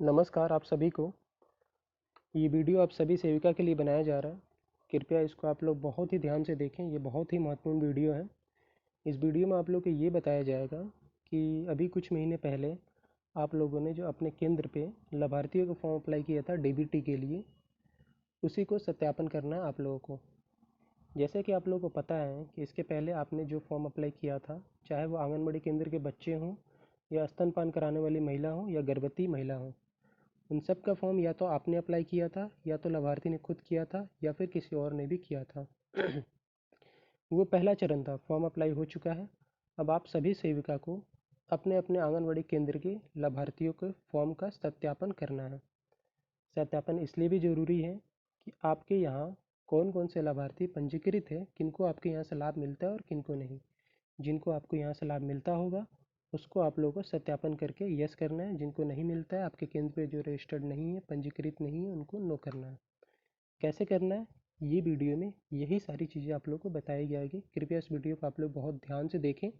नमस्कार आप सभी को। ये वीडियो आप सभी सेविका के लिए बनाया जा रहा है। कृपया इसको आप लोग बहुत ही ध्यान से देखें। ये बहुत ही महत्वपूर्ण वीडियो है। इस वीडियो में आप लोग को ये बताया जाएगा कि अभी कुछ महीने पहले आप लोगों ने जो अपने केंद्र पे लाभार्थियों का फॉर्म अप्लाई किया था डीबीटी के लिए, उसी को सत्यापन करना है आप लोगों को। जैसे कि आप लोगों को पता है कि इसके पहले आपने जो फॉर्म अप्लाई किया था, चाहे वो आंगनबाड़ी केंद्र के बच्चे हों या स्तनपान कराने वाली महिला हो या गर्भवती महिला हो, उन सब का फॉर्म या तो आपने अप्लाई किया था या तो लाभार्थी ने खुद किया था या फिर किसी और ने भी किया था। वो पहला चरण था, फॉर्म अप्लाई हो चुका है। अब आप सभी सेविका को अपने अपने आंगनबाड़ी केंद्र के लाभार्थियों के फॉर्म का सत्यापन करना है। सत्यापन इसलिए भी ज़रूरी है कि आपके यहाँ कौन कौन से लाभार्थी पंजीकृत है, किनको आपके यहाँ से लाभ मिलता है और किनको नहीं। जिनको आपको यहाँ से लाभ मिलता होगा उसको आप लोगों को सत्यापन करके यस करना है। जिनको नहीं मिलता है, आपके केंद्र पे जो रजिस्टर्ड नहीं है, पंजीकृत नहीं है, उनको नो करना है। कैसे करना है, ये वीडियो में यही सारी चीज़ें आप लोगों को बताई जाएगी। कृपया इस वीडियो को आप लोग बहुत ध्यान से देखें।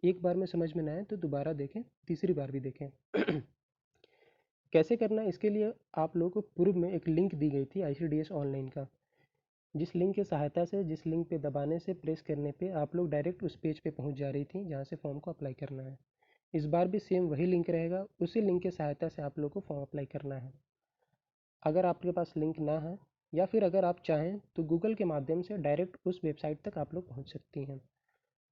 एक बार में समझ में ना आए तो दोबारा देखें, तीसरी बार भी देखें। कैसे करना है, इसके लिए आप लोगों को पूर्व में एक लिंक दी गई थी ICDS ऑनलाइन का, जिस लिंक की सहायता से, जिस लिंक पे दबाने से, प्रेस करने पे आप लोग डायरेक्ट उस पेज पे पहुंच जा रही थी जहां से फॉर्म को अप्लाई करना है। इस बार भी सेम वही लिंक रहेगा, उसी लिंक की सहायता से आप लोग को फॉर्म अप्लाई करना है। अगर आपके पास लिंक ना है या फिर अगर आप चाहें तो गूगल के माध्यम से डायरेक्ट उस वेबसाइट तक आप लोग पहुंच सकती हैं।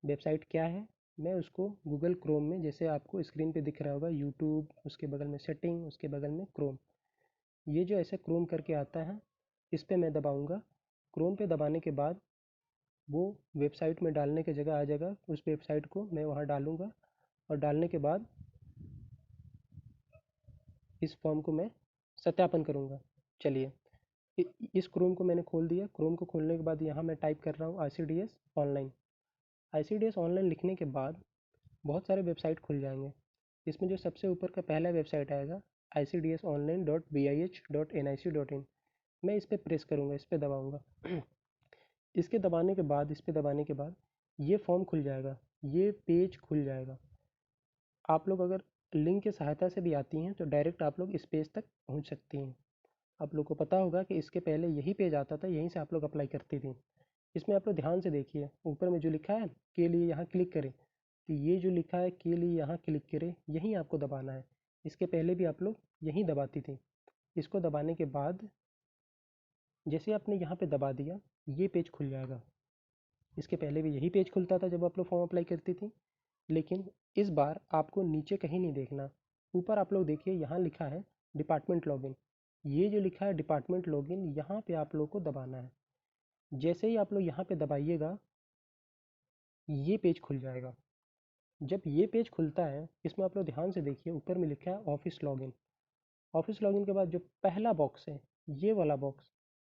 वेबसाइट क्या है, मैं उसको गूगल क्रोम में, जैसे आपको स्क्रीन पे दिख रहा होगा यूट्यूब, उसके बगल में सेटिंग, उसके बगल में क्रोम, ये जो ऐसे क्रोम करके आता है, इस पर मैं दबाऊँगा। क्रोम पे दबाने के बाद वो वेबसाइट में डालने की जगह आ जाएगा। उस वेबसाइट को मैं वहाँ डालूँगा और डालने के बाद इस फॉर्म को मैं सत्यापन करूँगा। चलिए, इस क्रोम को मैंने खोल दिया। क्रोम को खोलने के बाद यहाँ मैं टाइप कर रहा हूँ ICDS ऑनलाइन। ICDS ऑनलाइन लिखने के बाद बहुत सारे वेबसाइट खुल जाएंगे। इसमें जो सबसे ऊपर का पहला वेबसाइट आएगा ICDSonline.bih.nic.in, मैं इस पर प्रेस करूँगा, इस पर दबाऊँगा। इसके दबाने के बाद, इस पर दबाने के बाद ये फॉर्म खुल जाएगा, ये पेज खुल जाएगा। आप लोग अगर लिंक की सहायता से भी आती हैं तो डायरेक्ट आप लोग इस पेज तक पहुंच सकती हैं। आप लोग को पता होगा कि इसके पहले यही पेज आता था, यहीं से आप लोग अप्लाई करती थी। इसमें आप लोग ध्यान से देखिए, ऊपर में जो लिखा है के लिए यहाँ क्लिक करें, तो ये जो लिखा है के लिए यहाँ क्लिक करें, यहीं आपको दबाना है। इसके पहले भी आप लोग यहीं दबाती थी। इसको दबाने के बाद जैसे आपने यहाँ पे दबा दिया, ये पेज खुल जाएगा। इसके पहले भी यही पेज खुलता था जब आप लोग फॉर्म अप्लाई करती थी, लेकिन इस बार आपको नीचे कहीं नहीं देखना। ऊपर आप लोग देखिए, यहाँ लिखा है डिपार्टमेंट लॉगिन। ये जो लिखा है डिपार्टमेंट लॉगिन, यहाँ पे आप लोग को दबाना है। जैसे ही आप लोग यहाँ पे दबाइएगा, ये पेज खुल जाएगा। जब ये पेज खुलता है, इसमें आप लोग ध्यान से देखिए, ऊपर में लिखा है ऑफिस लॉगिन। ऑफिस लॉगिन के बाद जो पहला बॉक्स है, ये वाला बॉक्स,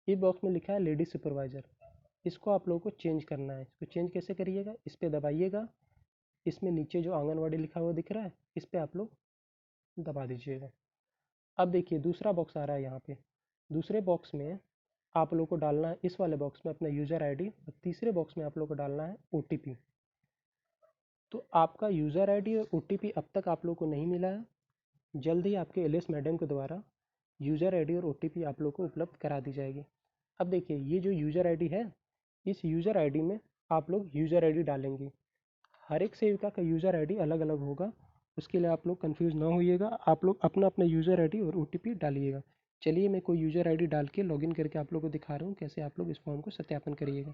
इस बॉक्स में लिखा है लेडी सुपरवाइज़र। इसको आप लोगों को चेंज करना है। इसको चेंज कैसे करिएगा, इस पर दबाइएगा। इसमें नीचे जो आंगनवाड़ी लिखा हुआ दिख रहा है, इस पर आप लोग दबा दीजिएगा। अब देखिए दूसरा बॉक्स आ रहा है यहाँ पे। दूसरे बॉक्स में आप लोग को डालना है, इस वाले बॉक्स में अपना यूज़र आईडी, और तीसरे बॉक्स में आप लोग को डालना है OTP। तो आपका यूज़र आईडी और OTP अब तक आप लोग को नहीं मिला है। जल्द ही आपके LS मैडम के द्वारा यूज़र आईडी और OTP आप लोग को उपलब्ध करा दी जाएगी। अब देखिए, ये जो यूज़र आईडी है, इस यूज़र आईडी में आप लोग यूज़र आईडी डालेंगे। हर एक सेविका का यूज़र आईडी अलग अलग होगा, उसके लिए आप लोग कंफ्यूज ना होइएगा। आप लोग अपना अपना यूज़र आईडी और OTP डालिएगा। चलिए, मैं कोई यूज़र आईडी डाल के लॉगिन करके आप लोगों को दिखा रहा हूँ कैसे आप लोग इस फॉर्म को सत्यापन करिएगा।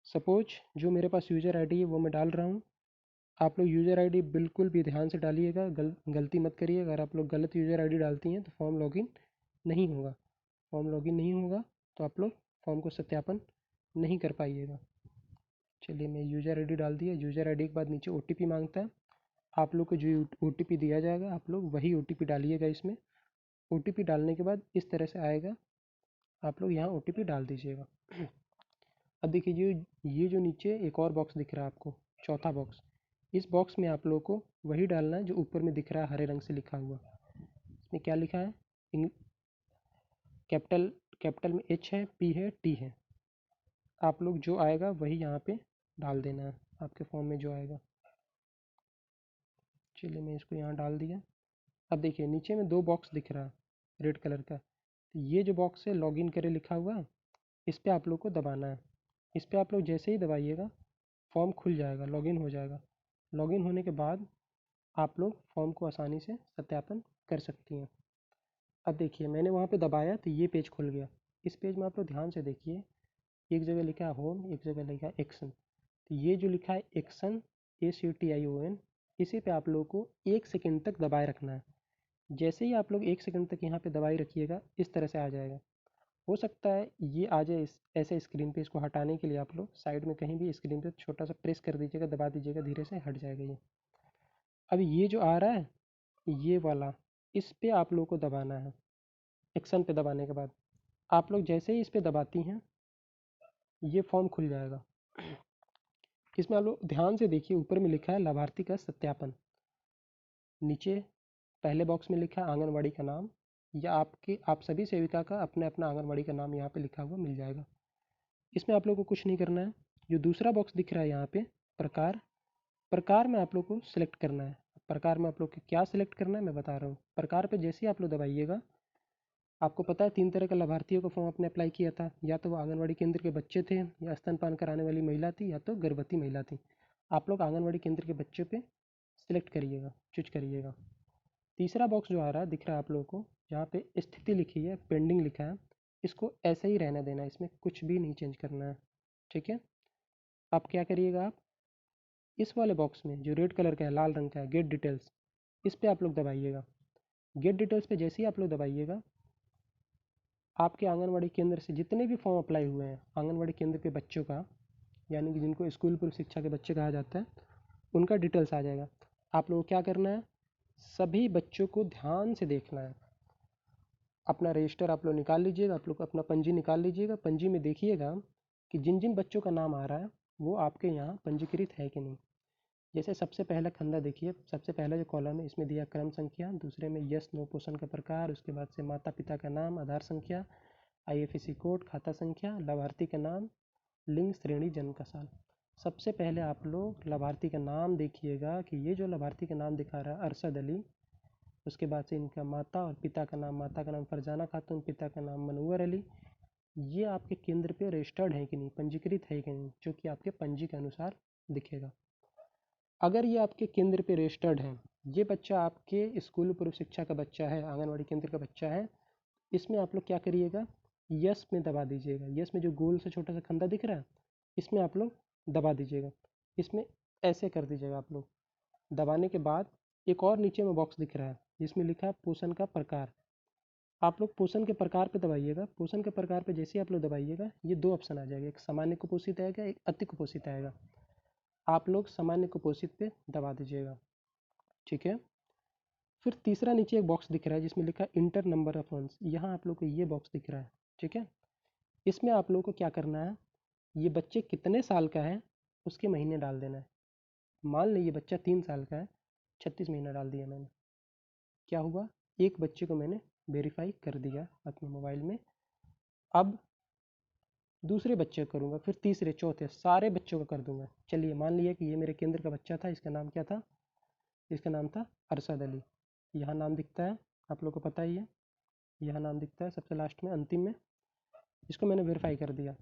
सपोज जो मेरे पास यूज़र आईडी है वो मैं डाल रहा हूँ। आप लोग यूज़र आईडी बिल्कुल भी ध्यान से डालिएगा, गलती मत करिए। अगर आप लोग गलत यूज़र आईडी डालती हैं तो फॉर्म लॉगिन नहीं होगा। फॉर्म लॉगिन नहीं होगा तो आप लोग फॉर्म को सत्यापन नहीं कर पाइएगा। चलिए, मैं यूज़र आईडी डाल दिया। यूज़र आईडी के बाद नीचे OTP मांगता है। आप लोग को जो OTP दिया जाएगा, आप लोग वही OTP डालिएगा इसमें। OTP डालने के बाद इस तरह से आएगा, आप लोग यहाँ OTP डाल दीजिएगा। अब देखिए, ये जो नीचे एक और बॉक्स दिख रहा है आपको, चौथा बॉक्स, इस बॉक्स में आप लोग को वही डालना है जो ऊपर में दिख रहा है हरे रंग से लिखा हुआ। इसमें क्या लिखा है, कैपिटल कैपिटल में H है, P है, T है। आप लोग जो आएगा वही यहाँ पे डाल देना है, आपके फॉर्म में जो आएगा। चलिए, मैं इसको यहाँ डाल दिया। अब देखिए नीचे में 2 बॉक्स दिख रहा है रेड कलर का, तो ये जो बॉक्स है लॉगिन करें लिखा हुआ है, इस पर आप लोग को दबाना है। इस पर आप लोग जैसे ही दबाइएगा फॉर्म खुल जाएगा, लॉगिन हो जाएगा। लॉगिन होने के बाद आप लोग फॉर्म को आसानी से सत्यापन कर सकती हैं। अब देखिए मैंने वहाँ पे दबाया तो ये पेज खुल गया। इस पेज में आप लोग ध्यान से देखिए, एक जगह लिखा है होम, एक जगह लिखा है एक्शन। तो ये जो लिखा है एक्शन, ACTION, इसी पे आप लोगों को 1 सेकंड तक दबाए रखना है। जैसे ही आप लोग 1 सेकंड तक यहाँ पे दबाए रखिएगा इस तरह से आ जाएगा। हो सकता है ये आ जाए ऐसे स्क्रीन पे, इसको हटाने के लिए आप लोग साइड में कहीं भी स्क्रीन पे छोटा सा प्रेस कर दीजिएगा, दबा दीजिएगा, धीरे से हट जाएगा ये। अब ये जो आ रहा है ये वाला, इस पे आप लोग को दबाना है। एक्शन पे दबाने के बाद आप लोग जैसे ही इस पे दबाती हैं ये फॉर्म खुल जाएगा। इसमें आप लोग ध्यान से देखिए, ऊपर में लिखा है लाभार्थी का सत्यापन, नीचे पहले बॉक्स में लिखा है आंगनवाड़ी का नाम, या आप सभी सेविका का अपने अपना आंगनवाड़ी का नाम यहाँ पे लिखा हुआ मिल जाएगा। इसमें आप लोग को कुछ नहीं करना है। जो दूसरा बॉक्स दिख रहा है यहाँ पे प्रकार, प्रकार में आप लोग को सिलेक्ट करना है। प्रकार में आप लोग को क्या सिलेक्ट करना है मैं बता रहा हूँ। प्रकार पे जैसे ही आप लोग दबाइएगा, आपको पता है 3 तरह का लाभार्थियों का फॉर्म आपने अप्लाई किया था, या तो वो आंगनवाड़ी केंद्र के बच्चे थे, या स्तनपान कराने वाली महिला थी, या तो गर्भवती महिला थी। आप लोग आंगनवाड़ी केंद्र के बच्चों पे सिलेक्ट करिएगा, चूज करिएगा। तीसरा बॉक्स जो आ रहा है दिख रहा है आप लोगों को, जहाँ पे स्थिति लिखी है, पेंडिंग लिखा है, इसको ऐसे ही रहने देना है, इसमें कुछ भी नहीं चेंज करना है। ठीक है। आप क्या करिएगा, आप इस वाले बॉक्स में जो रेड कलर का है, लाल रंग का है, गेट डिटेल्स, इस पे आप लोग दबाइएगा। गेट डिटेल्स पे जैसे ही आप लोग दबाइएगा, आपके आंगनवाड़ी केंद्र से जितने भी फॉर्म अप्लाई हुए हैं आंगनवाड़ी केंद्र के बच्चों का, यानी कि जिनको स्कूल पूर्व शिक्षा के बच्चे कहा जाता है, उनका डिटेल्स आ जाएगा। आप लोगों को क्या करना है, सभी बच्चों को ध्यान से देखना है। अपना रजिस्टर आप लोग निकाल लीजिएगा, आप लोग अपना पंजी निकाल लीजिएगा। पंजी में देखिएगा कि जिन जिन बच्चों का नाम आ रहा है वो आपके यहाँ पंजीकृत है कि नहीं। जैसे सबसे पहला खंदा देखिए, सबसे पहला जो कॉलम है इसमें दिया क्रम संख्या, दूसरे में यस नो पोषण का प्रकार, उसके बाद से माता पिता का नाम, आधार संख्या, IFSC कोड, खाता संख्या, लाभार्थी का नाम, लिंग, श्रेणी, जन्म का साल। सबसे पहले आप लोग लाभार्थी का नाम देखिएगा कि ये जो लाभार्थी का नाम दिखा रहा है अरशद अली, उसके बाद से इनका माता और पिता का नाम, माता का नाम फरजाना खातून, पिता का नाम मनवर अली, ये आपके केंद्र पे रजिस्टर्ड है कि नहीं, पंजीकृत है कि नहीं, जो कि आपके पंजी के अनुसार दिखेगा। अगर ये आपके केंद्र पे रजिस्टर्ड है, ये बच्चा आपके स्कूल पूर्व शिक्षा का बच्चा है, आंगनवाड़ी केंद्र का बच्चा है, इसमें आप लोग क्या करिएगा, यस में दबा दीजिएगा। यस में जो गोल से छोटा सा खंदा दिख रहा है इसमें आप लोग दबा दीजिएगा। इसमें ऐसे कर दीजिएगा आप लोग। दबाने के बाद एक और नीचे में बॉक्स दिख रहा है जिसमें लिखा है पोषण का प्रकार। आप लोग पोषण के प्रकार पे दबाइएगा। पोषण के प्रकार पे जैसे ही आप लोग दबाइएगा ये 2 ऑप्शन आ जाएगा, एक सामान्य कुपोषित आएगा, एक अति कुपोषित आएगा। आप लोग सामान्य कुपोषित पे दबा दीजिएगा। ठीक है। फिर तीसरा नीचे एक बॉक्स दिख रहा है जिसमें लिखा है इंटर नंबर ऑफ मंथ्स, यहाँ आप लोग को ये बॉक्स दिख रहा है। ठीक है। इसमें आप लोगों को क्या करना है, ये बच्चे कितने साल का है उसके महीने डाल देना है। मान लीजिए बच्चा 3 साल का है, 36 महीना डाल दिया मैंने। क्या हुआ, एक बच्चे को मैंने वेरीफाई कर दिया अपने मोबाइल में। अब दूसरे बच्चे को करूँगा, फिर तीसरे, चौथे, सारे बच्चों का कर दूंगा। चलिए मान लिया कि ये मेरे केंद्र का बच्चा था, इसका नाम क्या था, इसका नाम था अरशद अली। यहाँ नाम दिखता है, आप लोग को पता ही है, यहाँ नाम दिखता है सबसे लास्ट में, अंतिम में। इसको मैंने वेरीफाई कर दिया।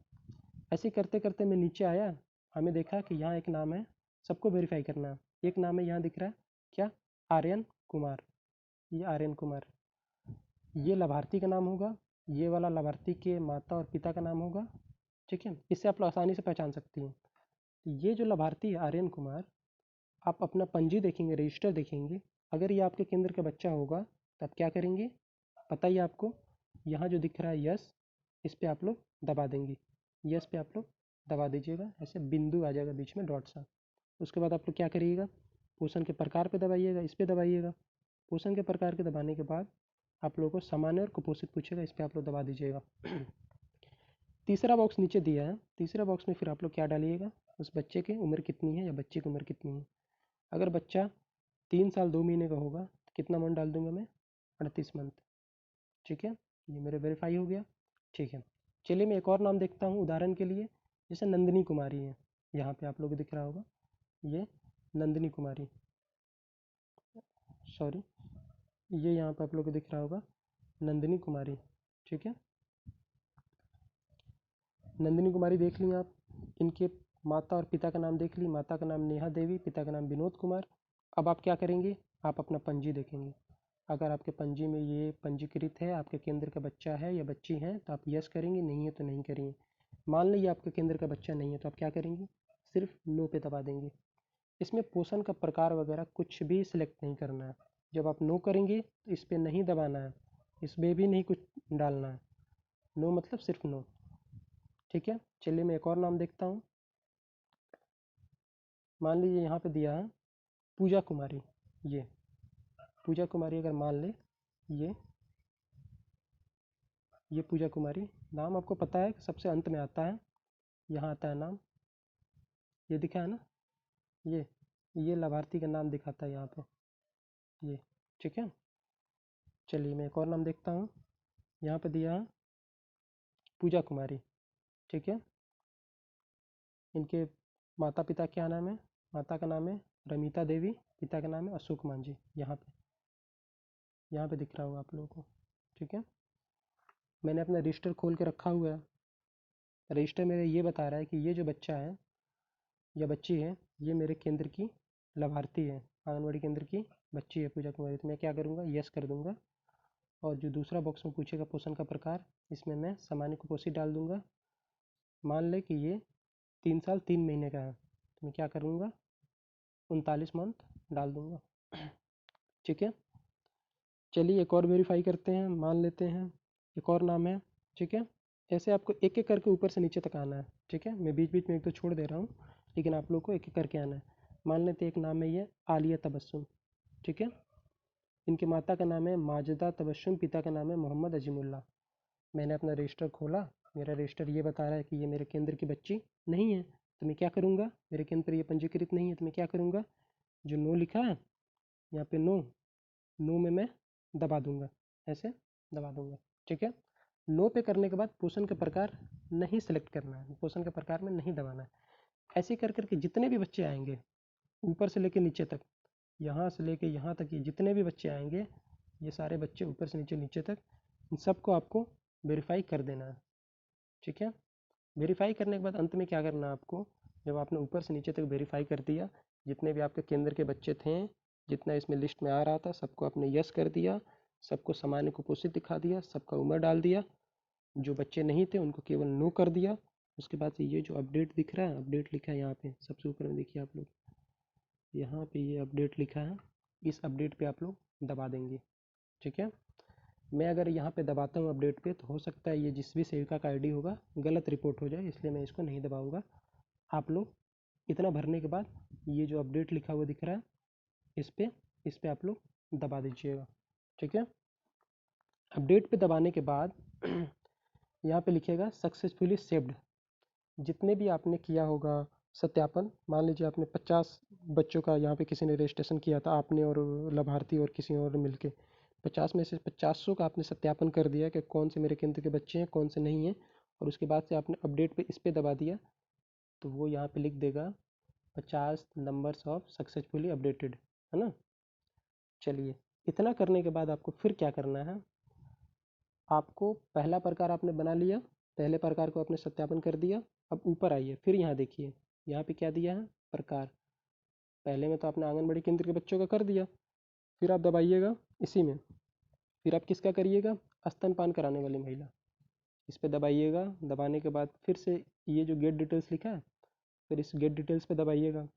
ऐसे करते करते मैं नीचे आया, हमें देखा कि यहाँ एक नाम है, सबको वेरीफाई करना है। एक नाम है यहाँ दिख रहा है क्या, आर्यन कुमार, ये आर्यन कुमार, ये लाभार्थी का नाम होगा, ये वाला लाभार्थी के माता और पिता का नाम होगा। ठीक है, इससे आप लोग आसानी से पहचान सकती हैं। तो ये जो लाभार्थी है आर्यन कुमार, आप अपना पंजी देखेंगे, रजिस्टर देखेंगे, अगर ये आपके केंद्र का बच्चा होगा तो आप क्या करेंगे, पता ही आपको, यहाँ जो दिख रहा है यस, इस पर आप लोग दबा देंगे। यस पे आप लोग दबा दीजिएगा, ऐसे बिंदु आ जाएगा बीच में डॉट सा। उसके बाद आप लोग क्या करिएगा, पोषण के प्रकार पे दबाइएगा, इस पर दबाइएगा। पोषण के प्रकार के दबाने के बाद आप लोगों को सामान्य और कुपोषित पूछेगा, इस पर आप लोग दबा दीजिएगा। तीसरा बॉक्स नीचे दिया है, तीसरा बॉक्स में फिर आप लोग क्या डालिएगा, उस बच्चे की उम्र कितनी है या बच्चे की उम्र कितनी है। अगर बच्चा 3 साल 2 महीने का होगा तो कितना मंथ डाल दूंगा मैं, 38 मंथ। ठीक है, ये मेरे वेरीफाई हो गया। ठीक है, चलिए मैं एक और नाम देखता हूँ उदाहरण के लिए, जैसे नंदिनी कुमारी है, यहाँ पे आप लोग को दिख रहा होगा, ये नंदिनी कुमारी, सॉरी, ये यहाँ पे आप लोग को दिख रहा होगा नंदिनी कुमारी, ठीक है। नंदिनी कुमारी देख ली आप, इनके माता और पिता का नाम देख ली। माता का नाम नेहा देवी, पिता का नाम विनोद कुमार। अब आप क्या करेंगे, आप अपना पंजी देखेंगे। अगर आपके पंजी में ये पंजीकृत है, आपके केंद्र का बच्चा है या बच्ची है, तो आप यस करेंगे, नहीं है तो नहीं करेंगे। मान लीजिए आपके केंद्र का बच्चा नहीं है, तो आप क्या करेंगे, सिर्फ नो पे दबा देंगे। इसमें पोषण का प्रकार वगैरह कुछ भी सिलेक्ट नहीं करना है। जब आप नो करेंगे तो इस पर नहीं दबाना है, इस पर भी नहीं कुछ डालना है। नो मतलब सिर्फ नो, ठीक है। चलिए मैं एक और नाम देखता हूँ। मान लीजिए यहाँ पे दिया है पूजा कुमारी। ये पूजा कुमारी अगर मान ले, ये पूजा कुमारी नाम आपको पता है कि सबसे अंत में आता है, यहाँ आता है नाम, ये दिखा है ना, ये लाभार्थी का नाम दिखाता है यहाँ पे, ये, ठीक है। चलिए मैं एक और नाम देखता हूँ। यहाँ पे दिया है पूजा कुमारी, ठीक है। इनके माता पिता क्या नाम है, माता का नाम है रमीता देवी, पिता का नाम है अशोक मांझी। यहाँ पे दिख रहा होगा आप लोगों को, ठीक है। मैंने अपना रजिस्टर खोल के रखा हुआ है। रजिस्टर मेरा ये बता रहा है कि ये जो बच्चा है या बच्ची है, ये मेरे केंद्र की लाभार्थी है, आंगनबाड़ी केंद्र की बच्ची है पूजा कुमारी। तो मैं क्या करूँगा, यस कर दूँगा। और जो दूसरा बॉक्स में पूछेगा पोषण का प्रकार, इसमें मैं सामान्य कुपोषित डाल दूँगा। मान ले कि ये 3 साल 3 महीने का है, तो मैं क्या करूँगा, 39 मंथ डाल दूँगा, ठीक है। चलिए एक और वेरीफाई करते हैं, मान लेते हैं एक और नाम है, ठीक है। ऐसे आपको एक एक करके ऊपर से नीचे तक आना है, ठीक है। मैं बीच बीच में एक तो छोड़ दे रहा हूँ, लेकिन आप लोग को एक एक करके आना है। मान लेते हैं एक नाम है ये आलिया तबस्सुम, ठीक है। इनके माता का नाम है माजिदा तबस्सुम, पिता का नाम है मोहम्मद अजीमुल्ला। मैंने अपना रजिस्टर खोला, मेरा रजिस्टर ये बता रहा है कि ये मेरे केंद्र की बच्ची नहीं है, तो मैं क्या करूँगा, मेरे केंद्र पर ये पंजीकृत नहीं है, तो मैं क्या करूँगा, जो नो लिखा है यहाँ पे नो में मैं दबा दूंगा, ऐसे दबा दूंगा, ठीक है। नो पे करने के बाद पोषण का प्रकार नहीं सेलेक्ट करना है, पोषण के प्रकार में नहीं दबाना है। ऐसे कर करके जितने भी बच्चे आएंगे ऊपर से लेके नीचे तक, यहाँ से लेके यहाँ तक, ये जितने भी बच्चे आएंगे, ये सारे बच्चे ऊपर से नीचे नीचे तक, इन सबको आपको वेरीफाई कर देना है, ठीक है। वेरीफाई करने के बाद अंत में क्या करना है आपको, जब आपने ऊपर से नीचे तक वेरीफाई कर दिया, जितने भी आपके केंद्र के बच्चे थे, जितना इसमें लिस्ट में आ रहा था, सबको आपने यस कर दिया, सबको सामान्य कुपोषित दिखा दिया, सबका उम्र डाल दिया। जो बच्चे नहीं थे उनको केवल नो कर दिया। उसके बाद से ये जो अपडेट दिख रहा है, अपडेट लिखा है यहाँ पे सबसे ऊपर में, देखिए आप लोग, यहाँ पे ये अपडेट लिखा है, इस अपडेट पे आप लोग दबा देंगे, ठीक है। मैं अगर यहाँ पे दबाता हूँ अपडेट पे, तो हो सकता है ये जिस भी सेविका का आईडी होगा गलत रिपोर्ट हो जाए, इसलिए मैं इसको नहीं दबाऊंगा। आप लोग इतना भरने के बाद ये जो अपडेट लिखा हुआ दिख रहा है, इस पे आप लोग दबा दीजिएगा, ठीक है। अपडेट पे दबाने के बाद यहाँ पे लिखेगा सक्सेसफुली सेव्ड। जितने भी आपने किया होगा सत्यापन, मान लीजिए आपने 50 बच्चों का यहाँ पे किसी ने रजिस्ट्रेशन किया था, आपने और लाभार्थी और किसी और मिलके 50 में से 50 का आपने सत्यापन कर दिया कि कौन से मेरे केंद्र के बच्चे हैं, कौन से नहीं हैं, और उसके बाद से आपने अपडेट पे इस पे दबा दिया, तो वो यहाँ पे लिख देगा 50 नंबर्स ऑफ सक्सेसफुली अपडेटेड, है ना। चलिए इतना करने के बाद आपको फिर क्या करना है, आपको पहला प्रकार आपने बना लिया, पहले प्रकार को आपने सत्यापन कर दिया। अब ऊपर आइए, फिर यहाँ देखिए, यहाँ पे क्या दिया है, प्रकार। पहले में तो आपने आंगनबाड़ी केंद्र के बच्चों का कर दिया, फिर आप दबाइएगा इसी में, फिर आप किसका करिएगा, स्तनपान कराने वाली महिला, इस पर दबाइएगा। दबाने के बाद फिर से ये जो गेट डिटेल्स लिखा है, फिर इस गेट डिटेल्स पे दबाइएगा।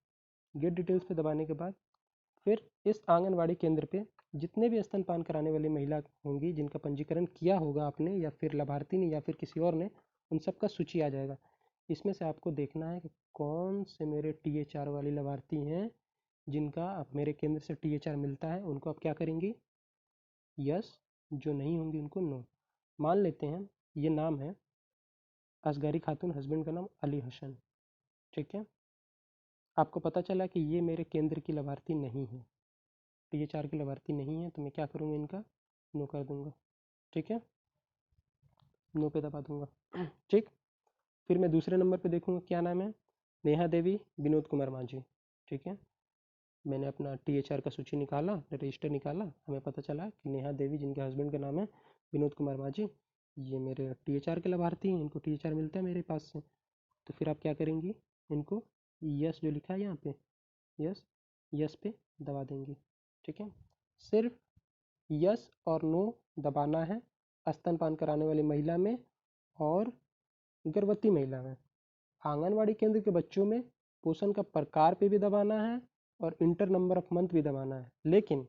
गेट डिटेल्स पे दबाने के बाद फिर इस आंगनवाड़ी केंद्र पे जितने भी स्तनपान कराने वाली महिला होंगी, जिनका पंजीकरण किया होगा आपने या फिर लाभार्थी ने या फिर किसी और ने, उन सब का सूची आ जाएगा। इसमें से आपको देखना है कि कौन से मेरे THR वाली लाभार्थी हैं, जिनका आप मेरे केंद्र से THR मिलता है, उनको आप क्या करेंगी, यस। जो नहीं होंगी उनको नो। मान लेते हैं ये नाम है असगारी खातून, हस्बैंड का नाम अली हसन, ठीक है। आपको पता चला कि ये मेरे केंद्र की लाभार्थी नहीं है, THR की लाभार्थी नहीं है, तो मैं क्या करूँगा, इनका नो कर दूंगा, ठीक है। नो पे दबा दूंगा ठीक। फिर मैं दूसरे नंबर पे देखूंगा क्या नाम है, नेहा देवी विनोद कुमार मांझी, ठीक है। मैंने अपना THR का सूची निकाला, रजिस्टर निकाला, हमें पता चला कि नेहा देवी, जिनके हस्बैंड का नाम है विनोद कुमार माझी, ये मेरे THR के लाभार्थी हैं, इनको THR मिलता है मेरे पास से। तो फिर आप क्या करेंगी, इनको यस जो लिखा है यहाँ पे, यस यस पे दबा देंगी। ठीक है, सिर्फ यस और नो दबाना है स्तनपान कराने वाली महिला में और गर्भवती महिला में। आंगनवाड़ी केंद्र के बच्चों में पोषण का प्रकार पे भी दबाना है और इंटर नंबर ऑफ मंथ भी दबाना है, लेकिन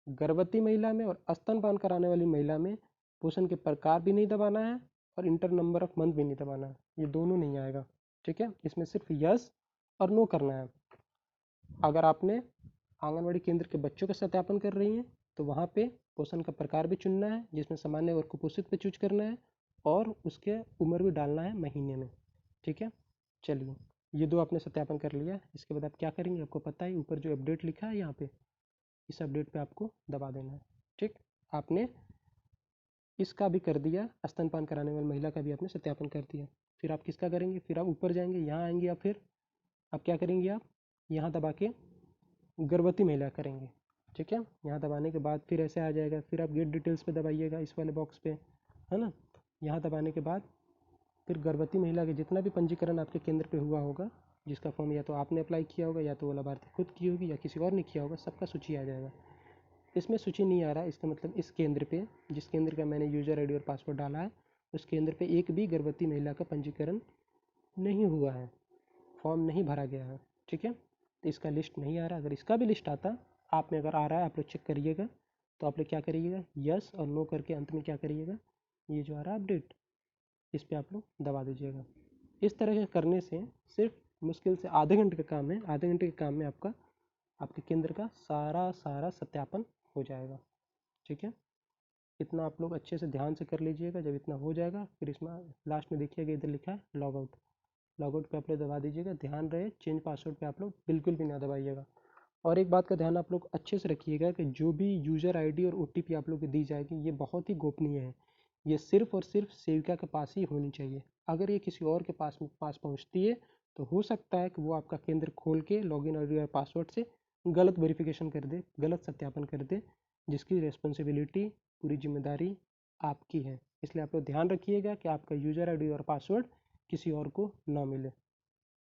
गर्भवती महिला में और स्तनपान कराने वाली महिला में पोषण के प्रकार भी नहीं दबाना है और इंटर नंबर ऑफ मंथ भी नहीं दबाना है, ये दोनों नहीं आएगा। ठीक है, इसमें सिर्फ यस और नो करना है। अगर आपने आंगनवाड़ी केंद्र के बच्चों का सत्यापन कर रही हैं तो वहाँ पे पोषण का प्रकार भी चुनना है, जिसमें सामान्य और कुपोषित पे चूज करना है और उसके उम्र भी डालना है महीने में। ठीक है, चलिए ये दो आपने सत्यापन कर लिया। इसके बाद आप क्या करेंगे, आपको पता है ऊपर जो अपडेट लिखा है यहाँ पे, इस अपडेट पे आपको दबा देना है। ठीक, आपने इसका भी कर दिया, स्तनपान कराने वाली महिला का भी आपने सत्यापन कर दिया। फिर आप किसका करेंगे, फिर आप ऊपर जाएंगे, यहाँ आएंगे, या फिर आप क्या करेंगे, आप यहाँ दबा के गर्भवती महिला करेंगे। ठीक है, यहाँ दबाने के बाद फिर ऐसे आ जाएगा, फिर आप गेट डिटेल्स पे दबाइएगा, इस वाले बॉक्स पे, है ना। यहाँ दबाने के बाद फिर गर्भवती महिला के जितना भी पंजीकरण आपके केंद्र पे हुआ होगा, जिसका फॉर्म या तो आपने अप्लाई किया होगा या तो वो लाभार्थी खुद की होगी या किसी और ने किया होगा, सबका सूची आ जाएगा। इसमें सूची नहीं आ रहा है, इसका मतलब इस केंद्र पे, जिस केंद्र का मैंने यूज़र ID और पासवर्ड डाला है, उस केंद्र पे एक भी गर्भवती महिला का पंजीकरण नहीं हुआ है, फॉर्म नहीं भरा गया है। ठीक है, तो इसका लिस्ट नहीं आ रहा। अगर इसका भी लिस्ट आता, आप में अगर आ रहा है, आप लोग चेक करिएगा। तो आप लोग क्या करिएगा, यस और नो करके अंत में क्या करिएगा, ये जो आ रहा है अपडेट, इस पर आप लोग दबा दीजिएगा। इस तरह के करने से सिर्फ मुश्किल से आधे घंटे का काम है, आधे घंटे के काम में आपका आपके केंद्र का सारा सत्यापन हो जाएगा। ठीक है, इतना आप लोग अच्छे से ध्यान से कर लीजिएगा। जब इतना हो जाएगा फिर इसमें लास्ट में देखिएगा इधर लिखा है लॉग आउट, लॉग आउट पे आप लोग दबा दीजिएगा। ध्यान रहे चेंज पासवर्ड पे आप लोग बिल्कुल भी ना दबाइएगा। और एक बात का ध्यान आप लोग अच्छे से रखिएगा कि जो भी यूज़र ID और OTP आप लोग को दी जाएगी, ये बहुत ही गोपनीय है। ये सिर्फ और सिर्फ सेविका के पास ही होनी चाहिए। अगर ये किसी और के पास पहुंचती है तो हो सकता है कि वो आपका केंद्र खोल के लॉगिन ID और पासवर्ड से गलत वेरिफिकेशन कर दे, गलत सत्यापन कर दे, जिसकी रिस्पॉन्सिबिलिटी, पूरी जिम्मेदारी आपकी है। इसलिए आप लोग ध्यान रखिएगा कि आपका यूज़र ID और पासवर्ड किसी और को ना मिले।